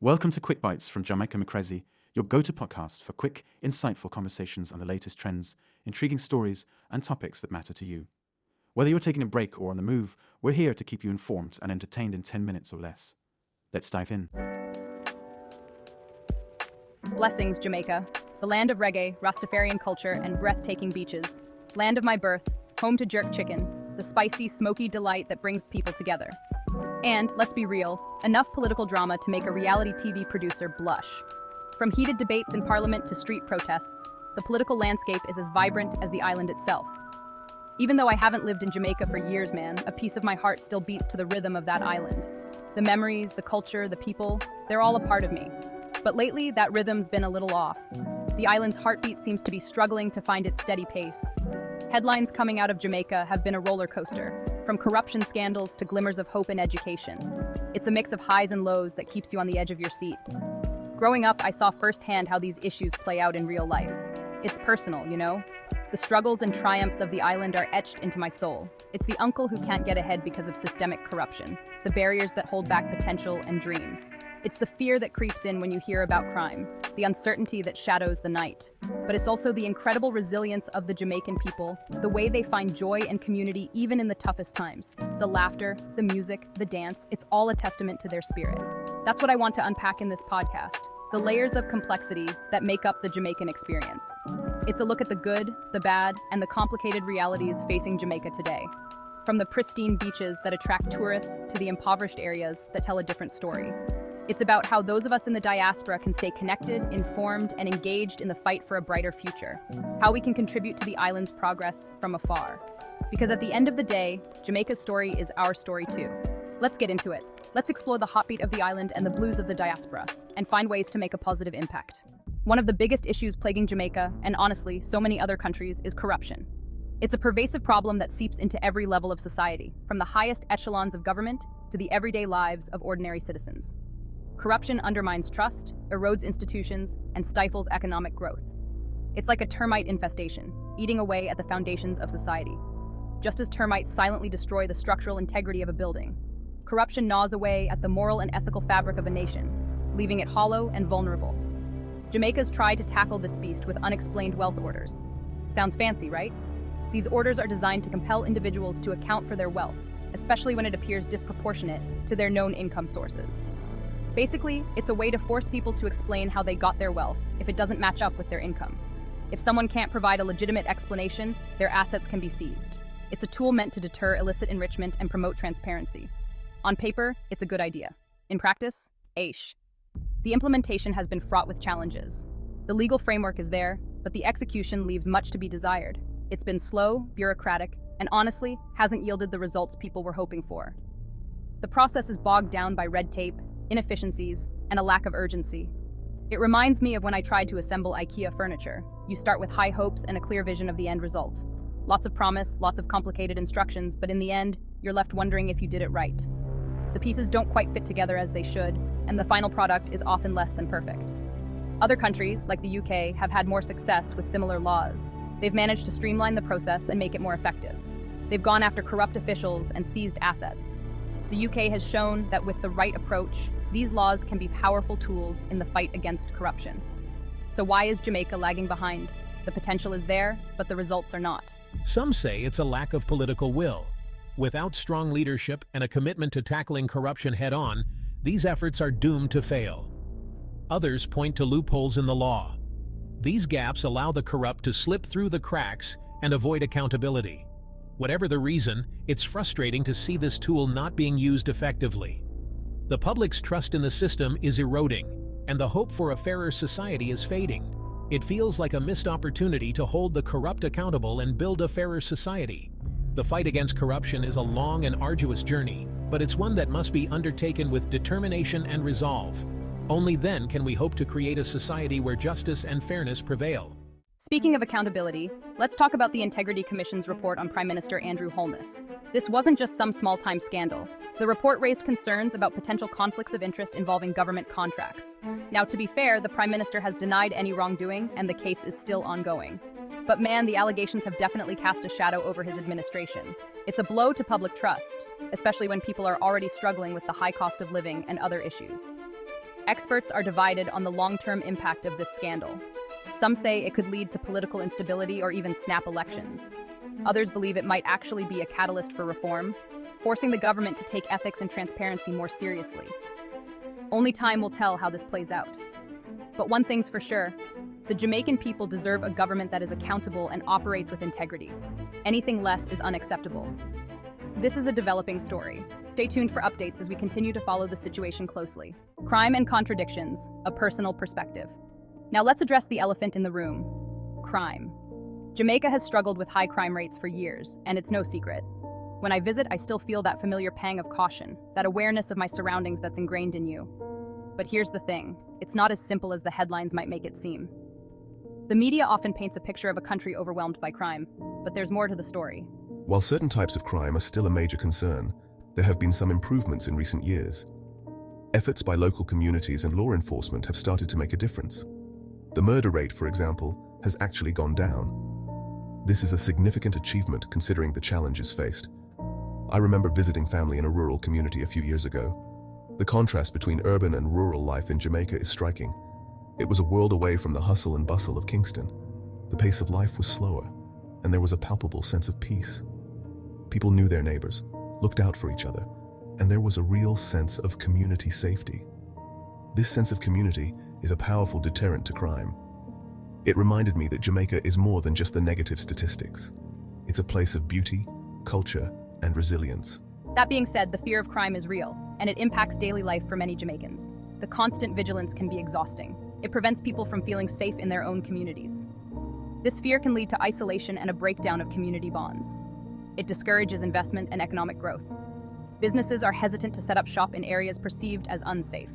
Welcome to KwikBites from Jamaica, your go-to podcast for quick, insightful conversations on the latest trends, intriguing stories, and topics that matter to you. Whether you're taking a break or on the move, we're here to keep you informed and entertained in 10 minutes or less. Let's dive in. Blessings, Jamaica, the land of reggae, Rastafarian culture, and breathtaking beaches. Land of my birth, home to jerk chicken, the spicy, smoky delight that brings people together. And, let's be real, enough political drama to make a reality TV producer blush. From heated debates in Parliament to street protests, the political landscape is as vibrant as the island itself. Even though I haven't lived in Jamaica for years, man, a piece of my heart still beats to the rhythm of that island. The memories, the culture, the people, they're all a part of me. But lately, that rhythm's been a little off. The island's heartbeat seems to be struggling to find its steady pace. Headlines coming out of Jamaica have been a roller coaster, from corruption scandals to glimmers of hope and education. It's a mix of highs and lows that keeps you on the edge of your seat. Growing up, I saw firsthand how these issues play out in real life. It's personal, you know? The struggles and triumphs of the island are etched into my soul. It's the uncle who can't get ahead because of systemic corruption, the barriers that hold back potential and dreams. It's the fear that creeps in when you hear about crime, the uncertainty that shadows the night. But it's also the incredible resilience of the Jamaican people, the way they find joy and community even in the toughest times. The laughter, the music, the dance, it's all a testament to their spirit. That's what I want to unpack in this podcast, the layers of complexity that make up the Jamaican experience. It's a look at the good, the bad, and the complicated realities facing Jamaica today. From the pristine beaches that attract tourists to the impoverished areas that tell a different story. It's about how those of us in the diaspora can stay connected, informed, and engaged in the fight for a brighter future. How we can contribute to the island's progress from afar. Because at the end of the day, Jamaica's story is our story too. Let's get into it. Let's explore the heartbeat of the island and the blues of the diaspora, and find ways to make a positive impact. One of the biggest issues plaguing Jamaica, and honestly, so many other countries, is corruption. It's a pervasive problem that seeps into every level of society, from the highest echelons of government to the everyday lives of ordinary citizens. Corruption undermines trust, erodes institutions, and stifles economic growth. It's like a termite infestation, eating away at the foundations of society. Just as termites silently destroy the structural integrity of a building, corruption gnaws away at the moral and ethical fabric of a nation, leaving it hollow and vulnerable. Jamaica's tried to tackle this beast with unexplained wealth orders. Sounds fancy, right? These orders are designed to compel individuals to account for their wealth, especially when it appears disproportionate to their known income sources. Basically, it's a way to force people to explain how they got their wealth if it doesn't match up with their income. If someone can't provide a legitimate explanation, their assets can be seized. It's a tool meant to deter illicit enrichment and promote transparency. On paper, it's a good idea. In practice, aish. The implementation has been fraught with challenges. The legal framework is there, but the execution leaves much to be desired. It's been slow, bureaucratic, and honestly, hasn't yielded the results people were hoping for. The process is bogged down by red tape, inefficiencies, and a lack of urgency. It reminds me of when I tried to assemble IKEA furniture. You start with high hopes and a clear vision of the end result. Lots of promise, lots of complicated instructions, but in the end, you're left wondering if you did it right. The pieces don't quite fit together as they should, and the final product is often less than perfect. Other countries, like the UK, have had more success with similar laws. They've managed to streamline the process and make it more effective. They've gone after corrupt officials and seized assets. The UK has shown that with the right approach, these laws can be powerful tools in the fight against corruption. So why is Jamaica lagging behind? The potential is there, but the results are not. Some say it's a lack of political will. Without strong leadership and a commitment to tackling corruption head-on, these efforts are doomed to fail. Others point to loopholes in the law. These gaps allow the corrupt to slip through the cracks and avoid accountability. Whatever the reason, it's frustrating to see this tool not being used effectively. The public's trust in the system is eroding, and the hope for a fairer society is fading. It feels like a missed opportunity to hold the corrupt accountable and build a fairer society. The fight against corruption is a long and arduous journey, but it's one that must be undertaken with determination and resolve. Only then can we hope to create a society where justice and fairness prevail. Speaking of accountability, let's talk about the Integrity Commission's report on Prime Minister Andrew Holness. This wasn't just some small-time scandal. The report raised concerns about potential conflicts of interest involving government contracts. Now, to be fair, the Prime Minister has denied any wrongdoing, and the case is still ongoing. But man, the allegations have definitely cast a shadow over his administration. It's a blow to public trust, especially when people are already struggling with the high cost of living and other issues. Experts are divided on the long-term impact of this scandal. Some say it could lead to political instability or even snap elections. Others believe it might actually be a catalyst for reform, forcing the government to take ethics and transparency more seriously. Only time will tell how this plays out. But one thing's for sure, the Jamaican people deserve a government that is accountable and operates with integrity. Anything less is unacceptable. This is a developing story. Stay tuned for updates as we continue to follow the situation closely. Crime and contradictions, a personal perspective. Now let's address the elephant in the room: crime. Jamaica has struggled with high crime rates for years, and it's no secret. When I visit, I still feel that familiar pang of caution, that awareness of my surroundings that's ingrained in you. But here's the thing, it's not as simple as the headlines might make it seem. The media often paints a picture of a country overwhelmed by crime, but there's more to the story. While certain types of crime are still a major concern, there have been some improvements in recent years. Efforts by local communities and law enforcement have started to make a difference. The murder rate, for example, has actually gone down. This is a significant achievement considering the challenges faced. I remember visiting family in a rural community a few years ago. The contrast between urban and rural life in Jamaica is striking. It was a world away from the hustle and bustle of Kingston. The pace of life was slower, and there was a palpable sense of peace. People knew their neighbors, looked out for each other, and there was a real sense of community safety. This sense of community is a powerful deterrent to crime. It reminded me that Jamaica is more than just the negative statistics. It's a place of beauty, culture, and resilience. That being said, the fear of crime is real, and it impacts daily life for many Jamaicans. The constant vigilance can be exhausting. It prevents people from feeling safe in their own communities. This fear can lead to isolation and a breakdown of community bonds. It discourages investment and economic growth. Businesses are hesitant to set up shop in areas perceived as unsafe,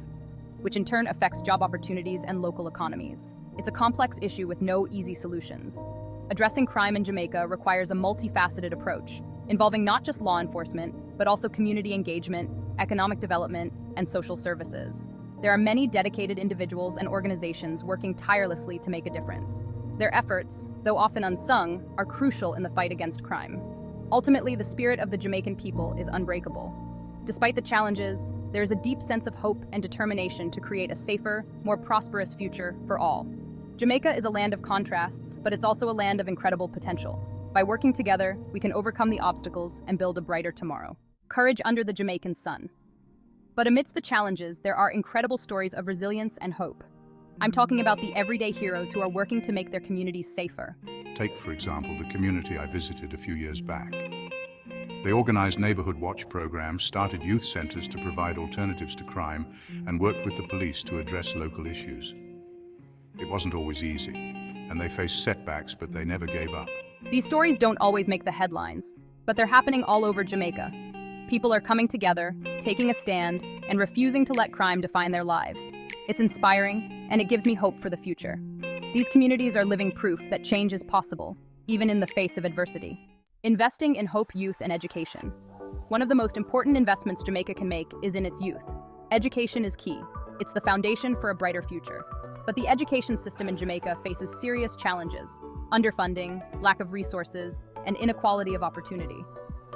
which in turn affects job opportunities and local economies. It's a complex issue with no easy solutions. Addressing crime in Jamaica requires a multifaceted approach, involving not just law enforcement, but also community engagement, economic development, and social services. There are many dedicated individuals and organizations working tirelessly to make a difference. Their efforts, though often unsung, are crucial in the fight against crime. Ultimately, the spirit of the Jamaican people is unbreakable. Despite the challenges, there is a deep sense of hope and determination to create a safer, more prosperous future for all. Jamaica is a land of contrasts, but it's also a land of incredible potential. By working together, we can overcome the obstacles and build a brighter tomorrow. Courage under the Jamaican sun. But amidst the challenges, there are incredible stories of resilience and hope. I'm talking about the everyday heroes who are working to make their communities safer. Take, for example, the community I visited a few years back. They organized neighborhood watch programs, started youth centers to provide alternatives to crime, and worked with the police to address local issues. It wasn't always easy, and they faced setbacks, but they never gave up. These stories don't always make the headlines, but they're happening all over Jamaica. People are coming together, taking a stand, and refusing to let crime define their lives. It's inspiring, and it gives me hope for the future. These communities are living proof that change is possible, even in the face of adversity. Investing in hope, youth, and education. One of the most important investments Jamaica can make is in its youth. Education is key. It's the foundation for a brighter future. But the education system in Jamaica faces serious challenges: underfunding, lack of resources, and inequality of opportunity.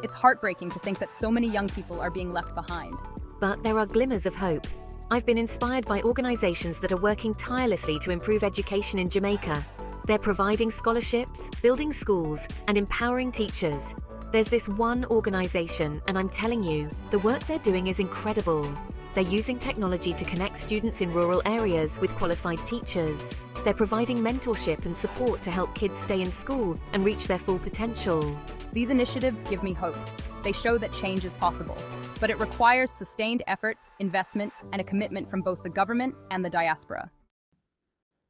It's heartbreaking to think that so many young people are being left behind. But there are glimmers of hope. I've been inspired by organizations that are working tirelessly to improve education in Jamaica. They're providing scholarships, building schools, and empowering teachers. There's this one organization, and I'm telling you, the work they're doing is incredible. They're using technology to connect students in rural areas with qualified teachers. They're providing mentorship and support to help kids stay in school and reach their full potential. These initiatives give me hope. They show that change is possible, but it requires sustained effort, investment, and a commitment from both the government and the diaspora.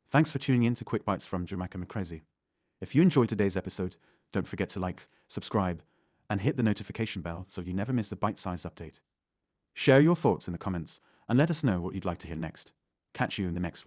Thanks for tuning in to Quick Bites from Jamaica McCrazy. If you enjoyed today's episode, don't forget to like, subscribe, and hit the notification bell so you never miss a bite-sized update. Share your thoughts in the comments and let us know what you'd like to hear next. Catch you in the next one.